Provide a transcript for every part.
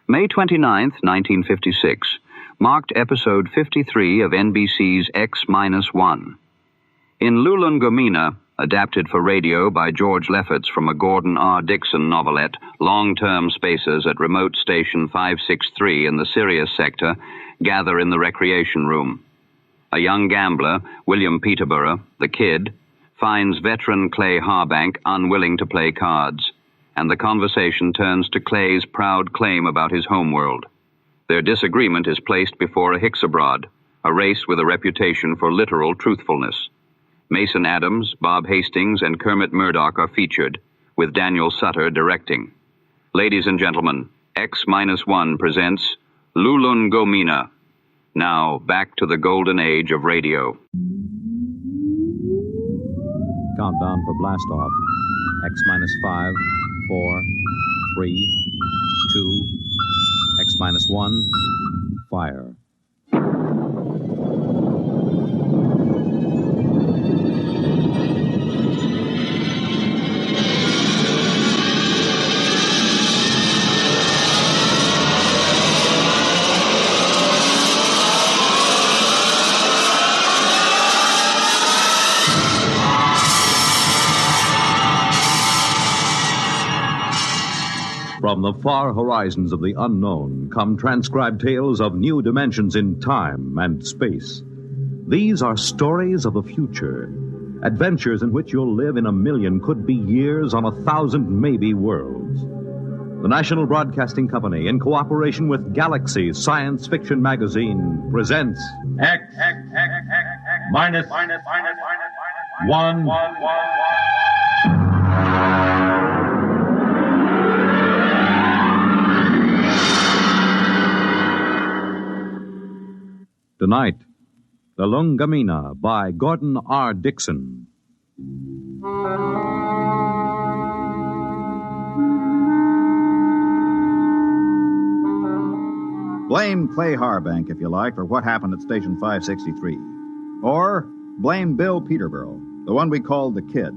May 29, 1956, marked episode 53 of NBC's X-1. In Lulungomeena, adapted for radio by George Lefferts from a Gordon R. Dickson novelette, long-term spacers at remote station 563 in the Sirius Sector gather in the recreation room. A young gambler, William Peterborough, the Kid, finds veteran Clay Harbank unwilling to play cards, and the conversation turns to Clay's proud claim about his homeworld. Their disagreement is placed before a Hixabrod, a race with a reputation for literal truthfulness. Mason Adams, Bob Hastings, and Kermit Murdock are featured, with Daniel Sutter directing. Ladies and gentlemen, X-1 presents Lulungomeena. Now, back to the golden age of radio. Countdown for blast off. X-5, 4, 3, 2, X-1, fire. From the far horizons of the unknown come transcribed tales of new dimensions in time and space. These are stories of the future, adventures in which you'll live in a million, could be years, on 1,000 maybe worlds. The National Broadcasting Company, in cooperation with Galaxy Science Fiction Magazine, presents X minus 1. Tonight, Lulungomeena by Gordon R. Dickson. Blame Clay Harbank, if you like, for what happened at Station 563. Or blame Bill Peterborough, the one we called the Kid.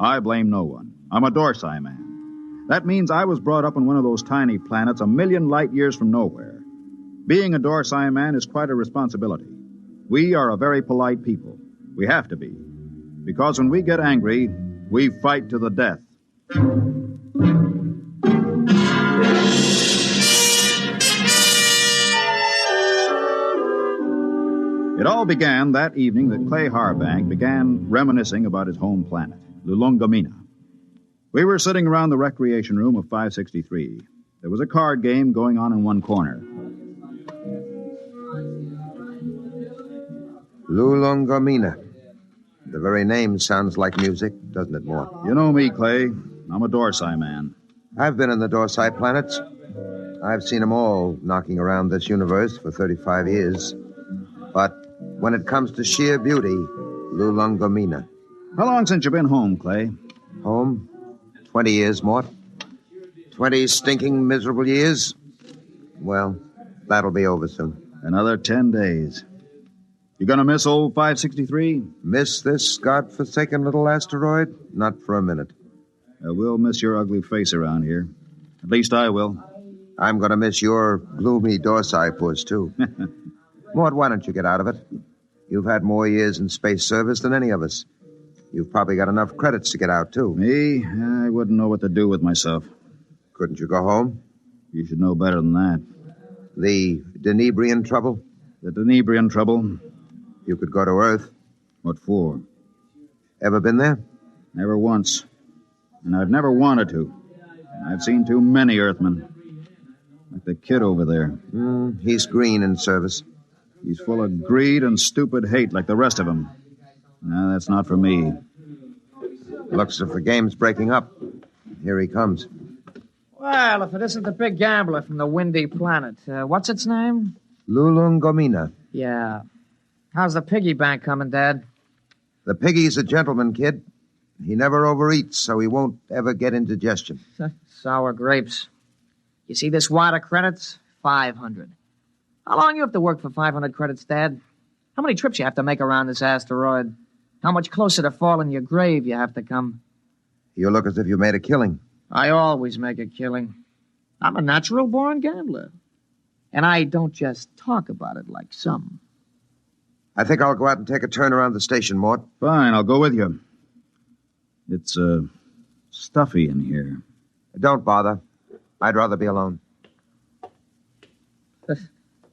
I blame no one. I'm a Dorsai man. That means I was brought up on one of those tiny planets a million light years from nowhere. Being a Dorsai man is quite a responsibility. We are a very polite people. We have to be. Because when we get angry, we fight to the death. It all began that evening that Clay Harbank began reminiscing about his home planet, Lulungomeena. We were sitting around the recreation room of 563. There was a card game going on in one corner. Lulungomeena. The very name sounds like music, doesn't it, Mort? You know me, Clay. I'm a Dorsai man. I've been in the Dorsai planets. I've seen them all knocking around this universe for 35 years. But when it comes to sheer beauty, Lulungomeena. How long since you've been home, Clay? Home? 20 years, Mort. 20 stinking, miserable years. Well, that'll be over soon. Another 10 days. You gonna miss old 563? Miss this godforsaken little asteroid? Not for a minute. We'll miss your ugly face around here. At least I will. I'm gonna miss your gloomy Dorsai puss, too. Mort, why don't you get out of it? You've had more years in space service than any of us. You've probably got enough credits to get out, too. Me? I wouldn't know what to do with myself. Couldn't you go home? You should know better than that. The Denebrian trouble? The Denebrian trouble? You could go to Earth. What for? Ever been there? Never once. And I've never wanted to. I've seen too many Earthmen. Like the Kid over there. He's green in service. He's full of greed and stupid hate like the rest of them. No, that's not for me. Looks as if the game's breaking up. Here he comes. Well, if it isn't the big gambler from the windy planet. What's its name? Lulungomeena. Yeah. How's the piggy bank coming, Dad? The piggy's a gentleman, kid. He never overeats, so he won't ever get indigestion. Sour grapes. You see this wad of credits? 500. How long you have to work for 500 credits, Dad? How many trips you have to make around this asteroid? How much closer to falling your grave you have to come? You look as if you made a killing. I always make a killing. I'm a natural-born gambler. And I don't just talk about it like some. I think I'll go out and take a turn around the station, Mort. Fine, I'll go with you. It's, stuffy in here. Don't bother. I'd rather be alone.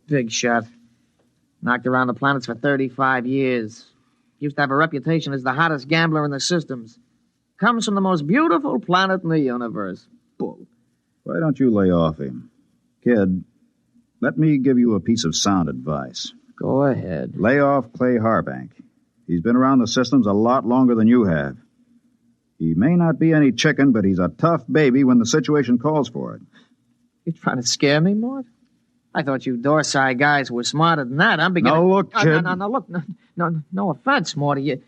Big shot. Knocked around the planets for 35 years. Used to have a reputation as the hottest gambler in the systems. Comes from the most beautiful planet in the universe. Bull. Why don't you lay off him? Kid, let me give you a piece of sound advice. Go ahead. Lay off Clay Harbank. He's been around the systems a lot longer than you have. He may not be any chicken, but he's a tough baby when the situation calls for it. You trying to scare me, Mort? I thought you Dorsai guys were smarter than that. I'm beginning... No, look, kid. No, look. No offense, Morty.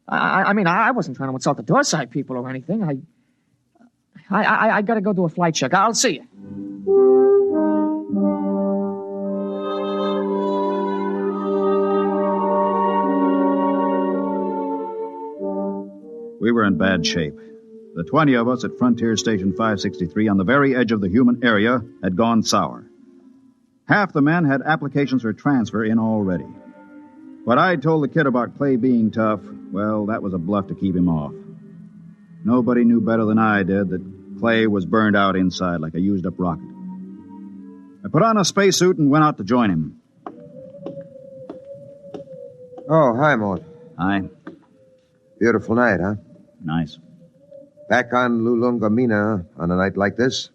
I wasn't trying to insult the Dorsai people or anything. I gotta go do a flight check. I'll see you. We were in bad shape. The 20 of us at Frontier Station 563 on the very edge of the human area had gone sour. Half the men had applications for transfer in already. What I told the kid about Clay being tough, well, that was a bluff to keep him off. Nobody knew better than I did that Clay was burned out inside like a used-up rocket. I put on a spacesuit and went out to join him. Oh, hi, Mort. Hi. Beautiful night, huh? Nice. Back on Lulungomeena, on a night like this,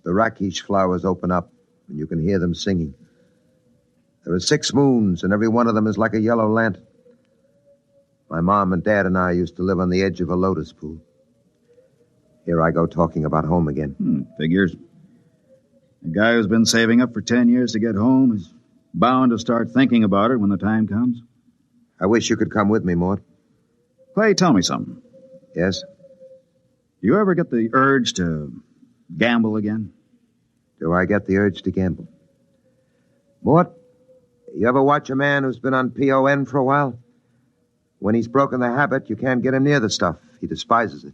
the rakish flowers open up, and you can hear them singing. There are 6 moons, and every one of them is like a yellow lantern. My mom and dad and I used to live on the edge of a lotus pool. Here I go talking about home again. Figures. A guy who's been saving up for 10 years to get home is bound to start thinking about it when the time comes. I wish you could come with me, Mort. Clay, tell me something. Yes? Do you ever get the urge to gamble again? Do I get the urge to gamble? Mort, you ever watch a man who's been on PON for a while? When he's broken the habit, you can't get him near the stuff. He despises it.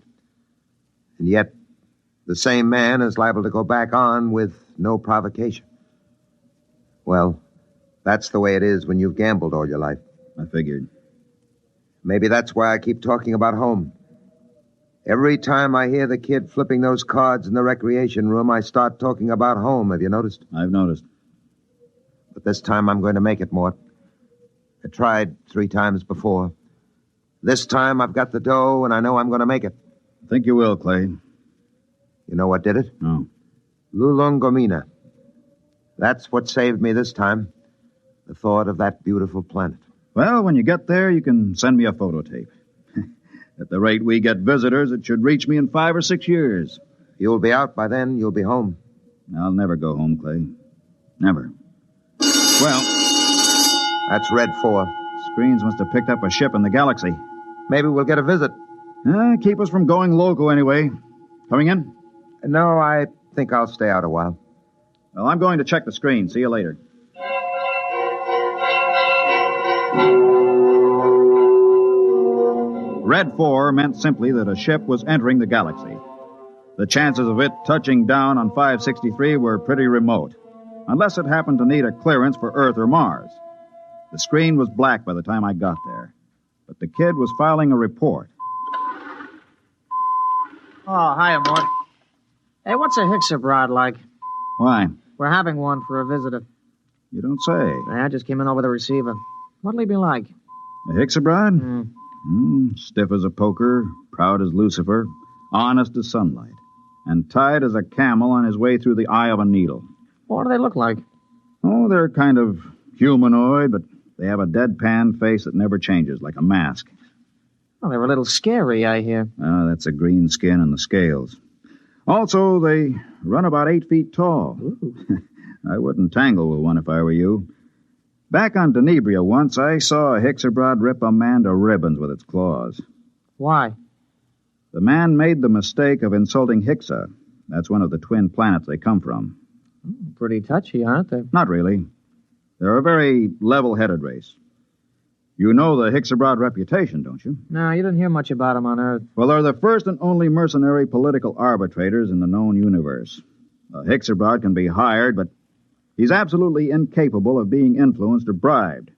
And yet, the same man is liable to go back on with no provocation. Well, that's the way it is when you've gambled all your life. I figured. Maybe that's why I keep talking about home. Every time I hear the kid flipping those cards in the recreation room, I start talking about home. Have you noticed? I've noticed. But this time I'm going to make it, Mort. I tried 3 times before. This time I've got the dough, and I know I'm going to make it. I think you will, Clay. You know what did it? No. Lulungomeena. That's what saved me this time. The thought of that beautiful planet. Well, when you get there, you can send me a photo tape. At the rate we get visitors, it should reach me in 5 or 6 years. You'll be out by then. You'll be home. I'll never go home, Clay. Never. Well, that's Red 4. Screens must have picked up a ship in the galaxy. Maybe we'll get a visit. Keep us from going local anyway. Coming in? No, I think I'll stay out a while. Well, I'm going to check the screen. See you later. Red 4 meant simply that a ship was entering the galaxy. The chances of it touching down on 563 were pretty remote, unless it happened to need a clearance for Earth or Mars. The screen was black by the time I got there, but the kid was filing a report. Oh, hiya, Mort. Hey, what's a Hixabrod like? Why? We're having one for a visitor. You don't say. I just came in over the receiver. What'll he be like? A Hixabrod? Stiff as a poker, proud as Lucifer, honest as sunlight, and tight as a camel on his way through the eye of a needle. What do they look like? Oh, they're kind of humanoid, but they have a deadpan face that never changes, like a mask. Well, they're a little scary, I hear. That's the green skin and the scales. Also, they run about 8 feet tall. I wouldn't tangle with one if I were you. Back on Denebria once, I saw a Hixabrod rip a man to ribbons with its claws. Why? The man made the mistake of insulting Hixa. That's one of the twin planets they come from. Pretty touchy, aren't they? Not really. They're a very level-headed race. You know the Hixabrod reputation, don't you? No, you didn't hear much about them on Earth. Well, they're the first and only mercenary political arbitrators in the known universe. A Hixabrod can be hired, but he's absolutely incapable of being influenced or bribed.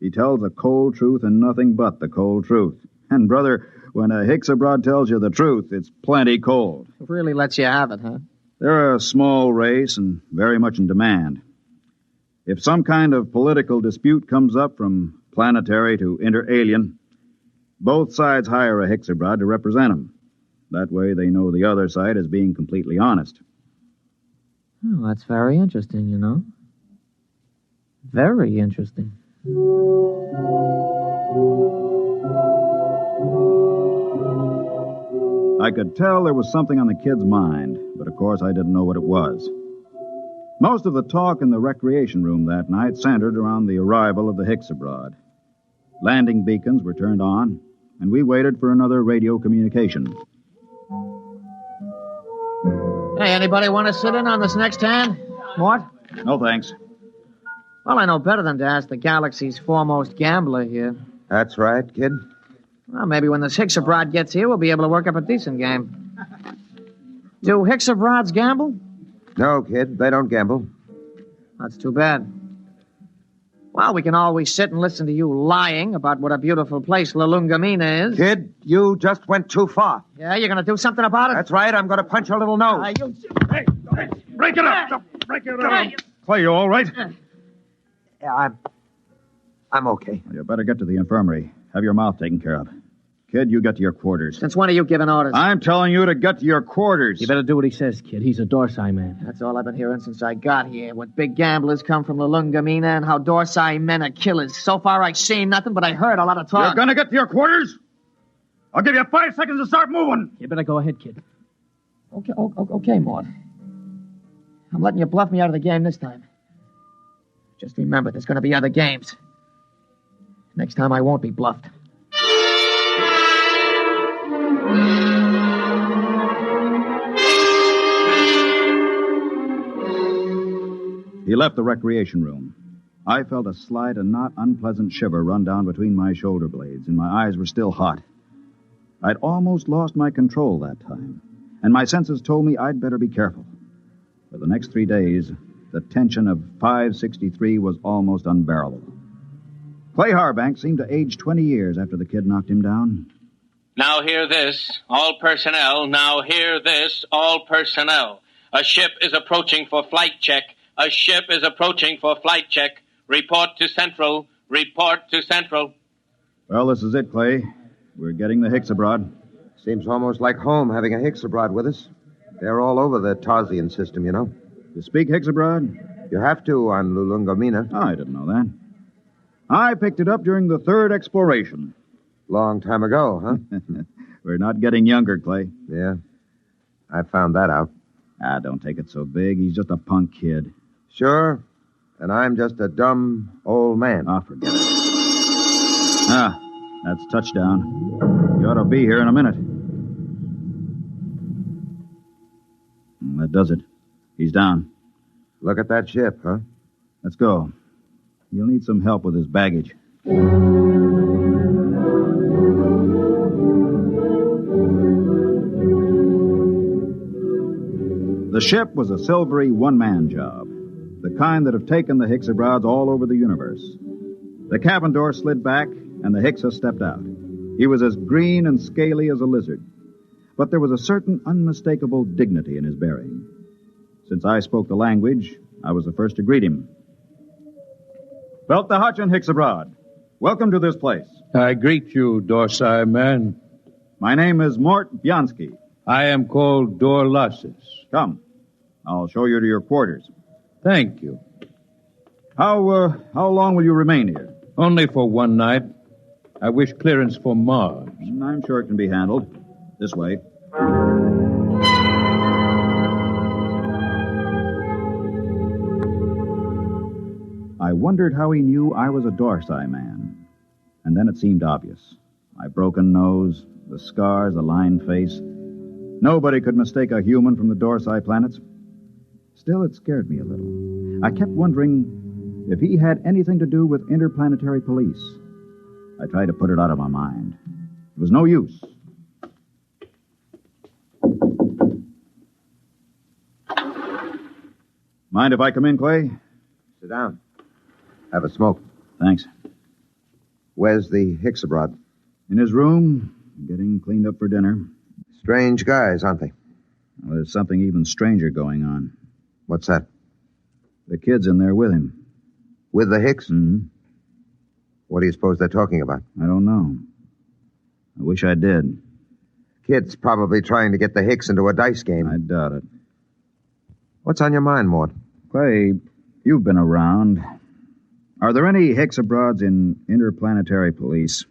He tells the cold truth and nothing but the cold truth. And, brother, when a Hixabrod tells you the truth, it's plenty cold. It really lets you have it, huh? They're a small race and very much in demand. If some kind of political dispute comes up from planetary to inter-alien, both sides hire a Hixabrod to represent them. That way they know the other side is being completely honest. Oh, that's very interesting, you know. Very interesting. I could tell there was something on the kid's mind, but of course I didn't know what it was. Most of the talk in the recreation room that night centered around the arrival of the Hixabrod. Landing beacons were turned on, and we waited for another radio communication. Hey, anybody want to sit in on this next hand? Mort? No, thanks. Well, I know better than to ask the galaxy's foremost gambler here. That's right, kid. Well, maybe when this Hixabrod gets here, we'll be able to work up a decent game. Do Hixabrods gamble? No, kid, they don't gamble. That's too bad. Well, we can always sit and listen to you lying about what a beautiful place Lulungomeena is. Kid, you just went too far. Yeah, you're going to do something about it? That's right, I'm going to punch your little nose. Hey, break it up! Break it up! Clay, you all right? Yeah, I'm okay. Well, you better get to the infirmary. Have your mouth taken care of. Kid, you get to your quarters. Since when are you giving orders? I'm telling you to get to your quarters. You better do what he says, kid. He's a Dorsai man. That's all I've been hearing since I got here. What big gamblers come from Lulungomeena and how Dorsai men are killers. So far, I've seen nothing, but I heard a lot of talk. You're gonna get to your quarters? I'll give you 5 seconds to start moving. You better go ahead, kid. Okay, Mort. I'm letting you bluff me out of the game this time. Just remember, there's going to be other games. Next time, I won't be bluffed. He left the recreation room. I felt a slight and not unpleasant shiver run down between my shoulder blades, and my eyes were still hot. I'd almost lost my control that time, and my senses told me I'd better be careful. For the next 3 days, the tension of 563 was almost unbearable. Clay Harbank seemed to age 20 years after the kid knocked him down. Now hear this, all personnel. Now hear this, all personnel. A ship is approaching for flight check. A ship is approaching for flight check. Report to Central. Report to Central. Well, this is it, Clay. We're getting the Hixabrod. Seems almost like home having a Hixabrod with us. They're all over the Tarsian system, you know. You speak Hixabrod? You have to on Lulungomeena. Oh, I didn't know that. I picked it up during the 3rd exploration. Long time ago, huh? We're not getting younger, Clay. Yeah, I found that out. Ah, don't take it so big. He's just a punk kid. Sure, and I'm just a dumb old man. Ah, forget it. Ah, that's touchdown. You ought to be here in a minute. That does it. He's down. Look at that ship, huh? Let's go. You'll need some help with his baggage. The ship was a silvery one-man job, the kind that have taken the Hixabrods all over the universe. The cabin door slid back, and the Hixa stepped out. He was as green and scaly as a lizard, but there was a certain unmistakable dignity in his bearing. Since I spoke the language, I was the first to greet him. Belt the Hutch and Hixabrod. Welcome to this place. I greet you, Dorsai man. My name is Mort Bianski. I am called Dorlassus. Come. I'll show you to your quarters. Thank you. How long will you remain here? Only for one night. I wish clearance for Mars. I'm sure it can be handled. This way. I wondered how he knew I was a Dorsai man. And then it seemed obvious. My broken nose, the scars, the lined face. Nobody could mistake a human from the Dorsai planets. Still, it scared me a little. I kept wondering if he had anything to do with interplanetary police. I tried to put it out of my mind. It was no use. Mind if I come in, Clay? Sit down. Have a smoke. Thanks. Where's the Hixabrod? In his room, getting cleaned up for dinner. Strange guys, aren't they? Well, there's something even stranger going on. What's that? The kid's in there with him. With the Hicks? Mm-hmm. What do you suppose they're talking about? I don't know. I wish I did. Kid's probably trying to get the Hicks into a dice game. I doubt it. What's on your mind, Mort? Clay, you've been around. Are there any Hixabrods in interplanetary police?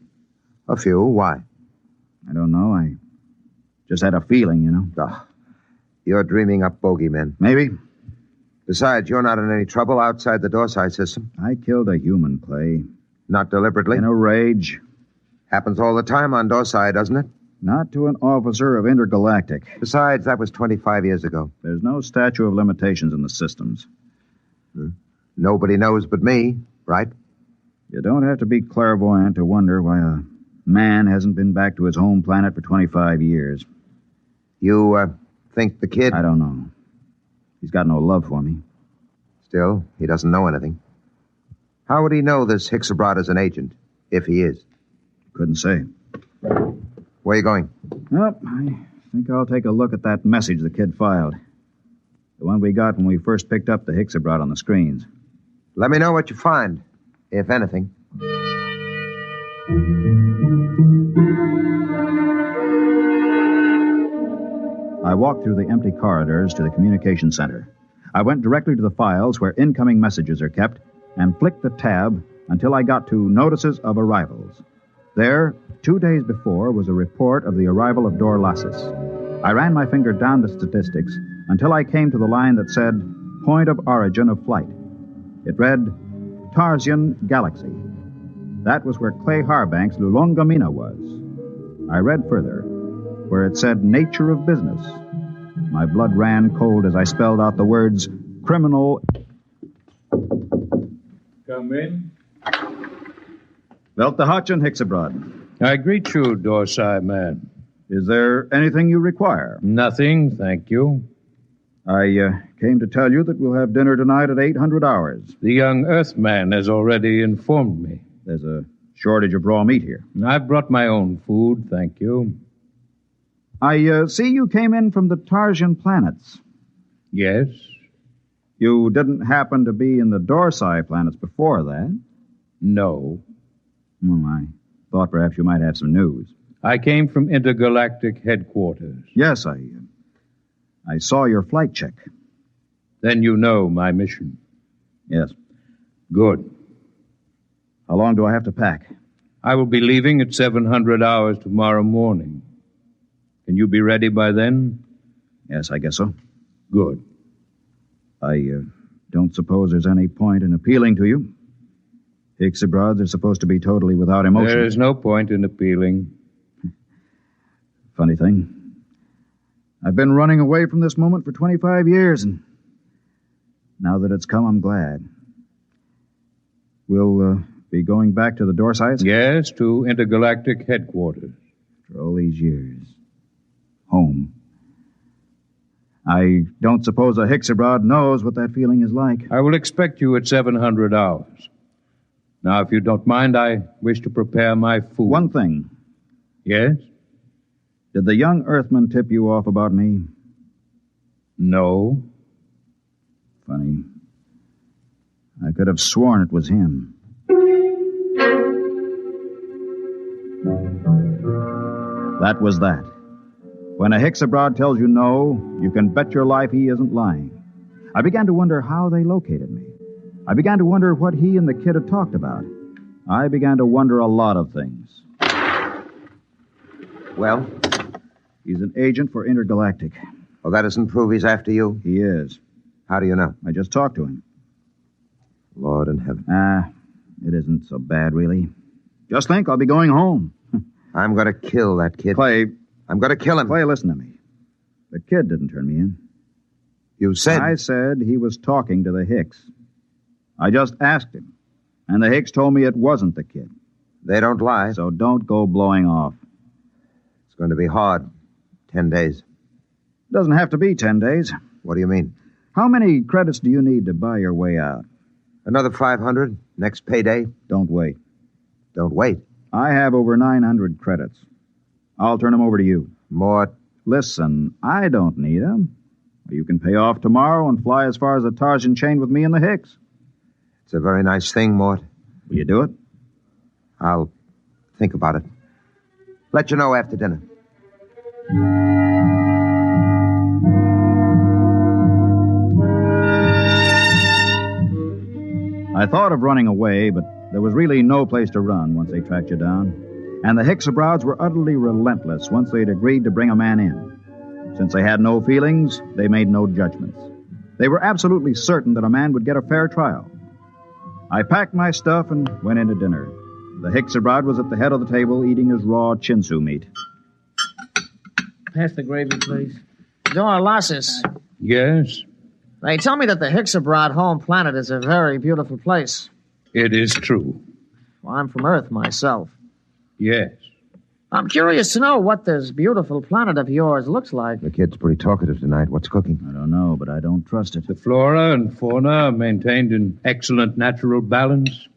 A few. Why? I don't know. I just had a feeling, you know. Ugh. You're dreaming up bogeymen. Maybe. Besides, you're not in any trouble outside the Dorsey system. I killed a human, Clay. Not deliberately. In a rage. Happens all the time on Dorsey, doesn't it? Not to an officer of Intergalactic. Besides, that was 25 years ago. There's no statute of limitations in the systems. Nobody knows but me, right? You don't have to be clairvoyant to wonder why a man hasn't been back to his home planet for 25 years. You, think the kid... I don't know. He's got no love for me. Still, he doesn't know anything. How would he know this Hixabrod is an agent, if he is? Couldn't say. Where are you going? Well, I think I'll take a look at that message the kid filed. The one we got when we first picked up the Hixabrod on the screens. Let me know what you find, if anything. I walked through the empty corridors to the communication center. I went directly to the files where incoming messages are kept and flicked the tab until I got to Notices of Arrivals. There, 2 days before, was a report of the arrival of Dorlasis. I ran my finger down the statistics until I came to the line that said, Point of Origin of Flight. It read, Tarsian Galaxy. That was where Clay Harbank's Lulungomeena was. I read further, where it said Nature of Business. My blood ran cold as I spelled out the words, Criminal... Come in. Belt the hutch and Hixabrod. I greet you, Dorsey man. Is there anything you require? Nothing, thank you. I came to tell you that we'll have dinner tonight at 800 hours. The young Earthman has already informed me. There's a shortage of raw meat here. I've brought my own food, thank you. I see you came in from the Tarsian planets. Yes? You didn't happen to be in the Dorsey planets before that? No. I thought perhaps you might have some news. I came from intergalactic headquarters. Yes, I saw your flight check. Then you know my mission. Yes. Good. How long do I have to pack? I will be leaving at 700 hours tomorrow morning. Can you be ready by then? Yes, I guess so. Good. I don't suppose there's any point in appealing to you. Hixabrods are supposed to be totally without emotion. There is no point in appealing. Funny thing. I've been running away from this moment for 25 years, and now that it's come, I'm glad. We'll be going back to the Dorseys? Yes, to intergalactic headquarters. After all these years. Home. I don't suppose a Hixabrod knows what that feeling is like. I will expect you at 700 hours. Now, if you don't mind, I wish to prepare my food. One thing. Yes? Did the young Earthman tip you off about me? No. Funny. I could have sworn it was him. That was that. When a Hixabrod tells you no, you can bet your life he isn't lying. I began to wonder how they located me. I began to wonder what he and the kid had talked about. I began to wonder a lot of things. Well? He's an agent for Intergalactic. Well, that doesn't prove he's after you. He is. How do you know? I just talked to him. Lord in heaven. It isn't so bad, really. Just think, I'll be going home. I'm going to kill that kid. Clay. I'm going to kill him. Clay, listen to me. The kid didn't turn me in. You said... I said he was talking to the Hicks. I just asked him, and the Hicks told me it wasn't the kid. They don't lie. So don't go blowing off. It's going to be hard. 10 days. Doesn't have to be 10 days. What do you mean? How many credits do you need to buy your way out? Another 500 next payday. Don't wait. Don't wait. I have over 900 credits. I'll turn them over to you. Mort. Listen, I don't need them. You can pay off tomorrow and fly as far as the Tarzan chain with me and the Hicks. It's a very nice thing, Mort. Will you do it? I'll think about it. Let you know after dinner. I thought of running away, but there was really no place to run once they tracked you down. And the Hixabrods were utterly relentless once they'd agreed to bring a man in. Since they had no feelings, they made no judgments. They were absolutely certain that a man would get a fair trial. I packed my stuff and went in to dinner. The Hixabrod was at the head of the table eating his raw chinsu meat. Pass the gravy, please. Dorlasis. Yes, They tell me that the Hixabrod home planet is a very beautiful place. it is true. Well, I'm from Earth myself. Yes. I'm curious to know what this beautiful planet of yours looks like. The kid's pretty talkative tonight. What's cooking? I don't know, but I don't trust it. The flora and fauna are maintained in excellent natural balance.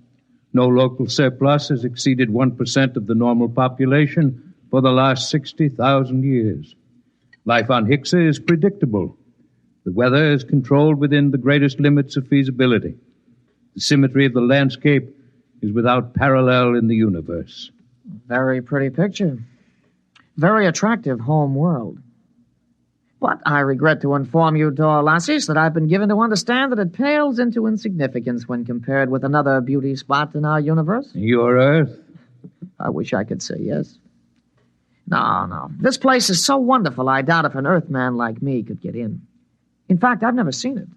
No local surplus has exceeded 1% of the normal population for the last 60,000 years. Life on Hixa is predictable. The weather is controlled within the greatest limits of feasibility. The symmetry of the landscape is without parallel in the universe. Very pretty picture. Very attractive home world. But I regret to inform you, Dorlasis, that I've been given to understand that it pales into insignificance when compared with another beauty spot in our universe. Your Earth? I wish I could say yes. No. This place is so wonderful, I doubt if an Earthman like me could get in. In fact, I've never seen it.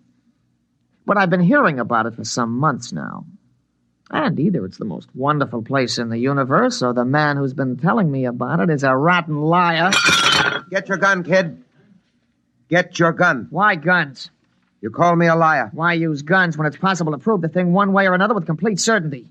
But I've been hearing about it for some months now. And either it's the most wonderful place in the universe, or the man who's been telling me about it is a rotten liar. Get your gun, kid. Get your gun. Why guns? You call me a liar. Why use guns when it's possible to prove the thing one way or another with complete certainty?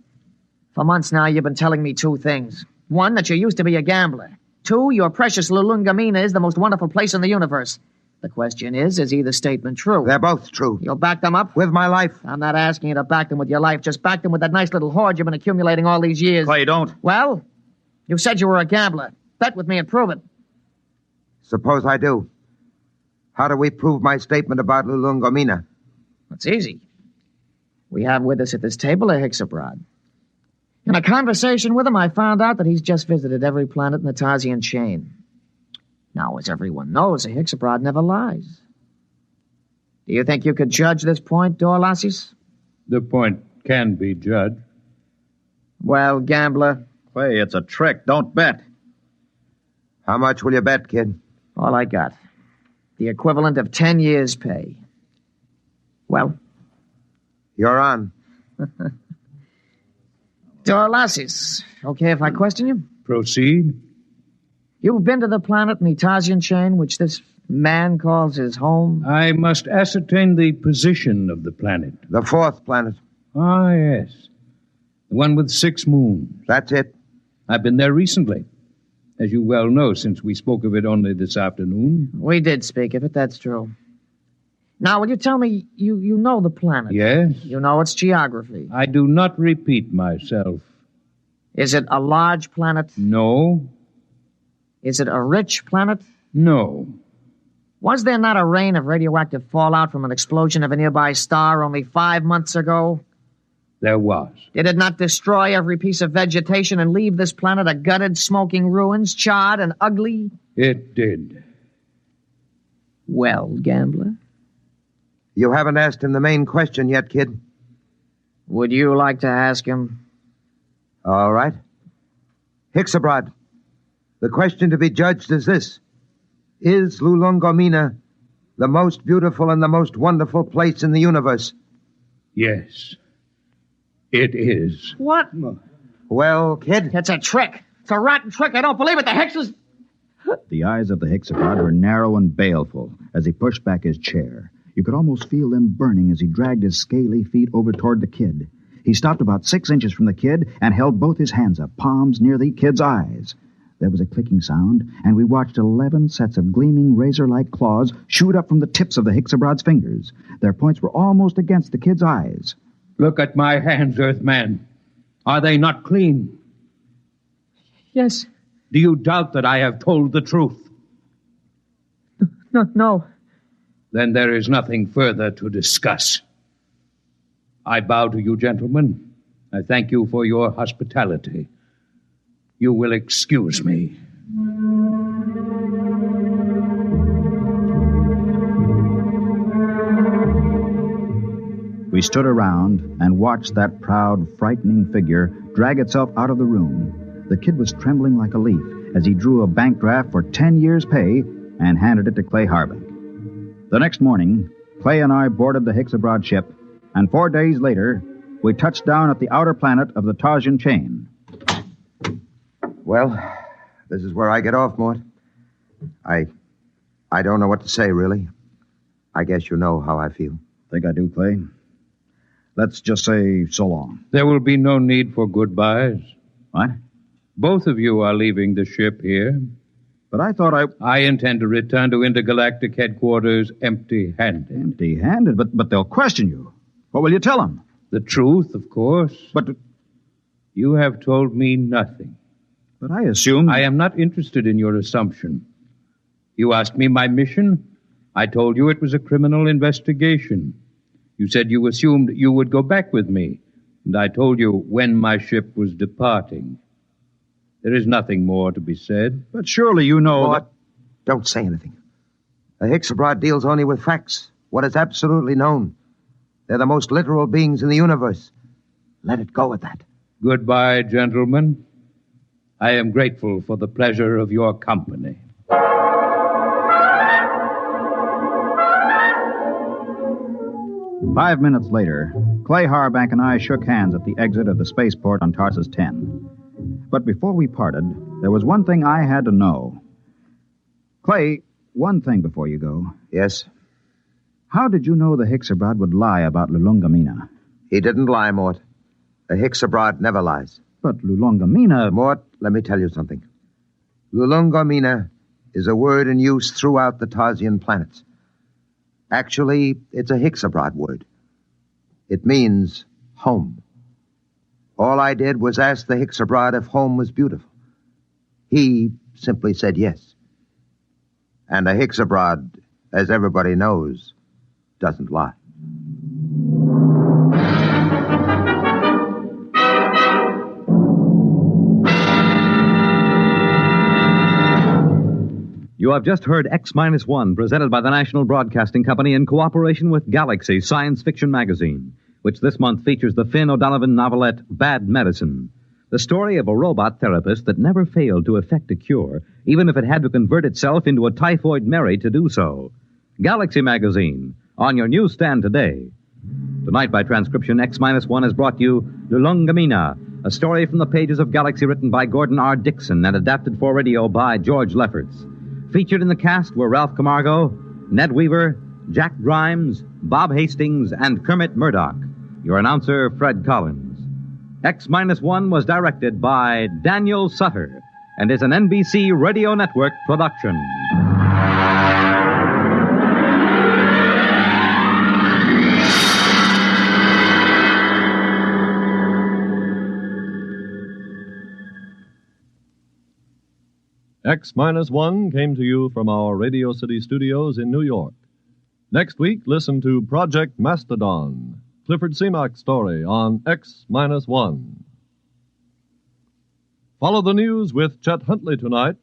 For months now, you've been telling me two things. One, that you used to be a gambler. Two, your precious Lulungomeena is the most wonderful place in the universe. The question is either statement true? They're both true. You'll back them up? With my life. I'm not asking you to back them with your life. Just back them with that nice little hoard you've been accumulating all these years. Clay, don't. Well, you said you were a gambler. Bet with me and prove it. Suppose I do. How do we prove my statement about Lulungomeena? It's easy. We have with us at this table a Hixabrod. In a conversation with him, I found out that he's just visited every planet in the Tarsian chain. Now, as everyone knows, a Hixabrod never lies. Do you think you could judge this point, Dorlasis? The point can be judged. Well, gambler, Clay, it's a trick. Don't bet. How much will you bet, kid? all I got. The equivalent of 10 years' pay. Well? You're on. Dorlasis, okay if I question you? Proceed. You've been to the planet in the Tarsian chain, which this man calls his home? I must ascertain the position of the planet. The fourth planet. Ah, yes. The one with 6 moons. That's it. I've been there recently, as you well know, since we spoke of it only this afternoon. We did speak of it, that's true. Now, will you tell me, you know the planet? Yes. You know its geography? I do not repeat myself. Is it a large planet? No. Is it a rich planet? No. Was there not a rain of radioactive fallout from an explosion of a nearby star only 5 months ago? There was. Did it not destroy every piece of vegetation and leave this planet a gutted, smoking ruins, charred and ugly? It did. Well, gambler? You haven't asked him the main question yet, kid. Would you like to ask him? All right. Hixabrod, the question to be judged is this. Is Lulungomeena the most beautiful and the most wonderful place in the universe? Yes. It is. What? Well, kid? It's a trick. It's a rotten trick. I don't believe it. The Hixas... The eyes of the Hixabrod were narrow and baleful as he pushed back his chair. You could almost feel them burning as he dragged his scaly feet over toward the kid. He stopped about 6 inches from the kid and held both his hands up, palms near the kid's eyes. There was a clicking sound, and we watched 11 sets of gleaming razor-like claws shoot up from the tips of the Hixabrod's fingers. Their points were almost against the kid's eyes. Look at my hands, Earthman. Are they not clean? Yes. Do you doubt that I have told the truth? No. Then there is nothing further to discuss. I bow to you, gentlemen. I thank you for your hospitality. You will excuse me. We stood around and watched that proud, frightening figure drag itself out of the room. The kid was trembling like a leaf as he drew a bank draft for 10 years' pay and handed it to Clay Harbank. The next morning, Clay and I boarded the Hixabrod ship, and 4 days later, we touched down at the outer planet of the Tarsian chain. Well, this is where I get off, Mort. I don't know what to say, really. I guess you know how I feel. Think I do, Clay. Let's just say so long. There will be no need for goodbyes. What? Both of you are leaving the ship here. But I thought I intend to return to intergalactic headquarters empty-handed. Empty-handed? But they'll question you. What will you tell them? The truth, of course. But you have told me nothing. But I assumed... I am not interested in your assumption. You asked me my mission. I told you it was a criminal investigation. You said you assumed you would go back with me, and I told you when my ship was departing. There is nothing more to be said. But surely you know Mort, don't say anything. The Hixabrod deals only with facts, what is absolutely known. They're the most literal beings in the universe. Let it go at that. Goodbye, gentlemen. I am grateful for the pleasure of your company. Five minutes later, Clay Harbank and I shook hands at the exit of the spaceport on Tarsus 10. But before we parted, there was one thing I had to know. Clay, one thing before you go. Yes? How did you know the Hixabrod would lie about Lulungomeena? He didn't lie, Mort. The Hixabrod never lies. But Lulungomeena... Mort, let me tell you something. Lulungomeena is a word in use throughout the Tarsian planets. Actually, it's a Hixabrod word. It means home. All I did was ask the Hixabrod if home was beautiful. He simply said yes. And a Hixabrod, as everybody knows, doesn't lie. You have just heard X-1, presented by the National Broadcasting Company in cooperation with Galaxy Science Fiction Magazine, which this month features the Finn O'Donovan novelette Bad Medicine, the story of a robot therapist that never failed to effect a cure, even if it had to convert itself into a typhoid Mary to do so. Galaxy Magazine, on your newsstand today. Tonight, by transcription, X-1 has brought you Lulungomeena, a story from the pages of Galaxy written by Gordon R. Dickson and adapted for radio by George Lefferts. Featured in the cast were Ralph Camargo, Ned Weaver, Jack Grimes, Bob Hastings, and Kermit Murdock. Your announcer, Fred Collins. X-1 was directed by Daniel Sutter and is an NBC Radio Network production. X-1 came to you from our Radio City studios in New York. Next week, listen to Project Mastodon, Clifford Seamock's story on X-1. Follow the news with Chet Huntley tonight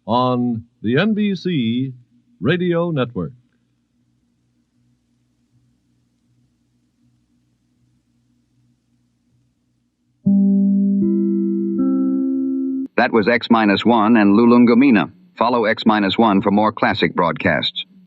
on the NBC Radio Network. That was X-1 and Lulungomeena. Follow X-1 for more classic broadcasts.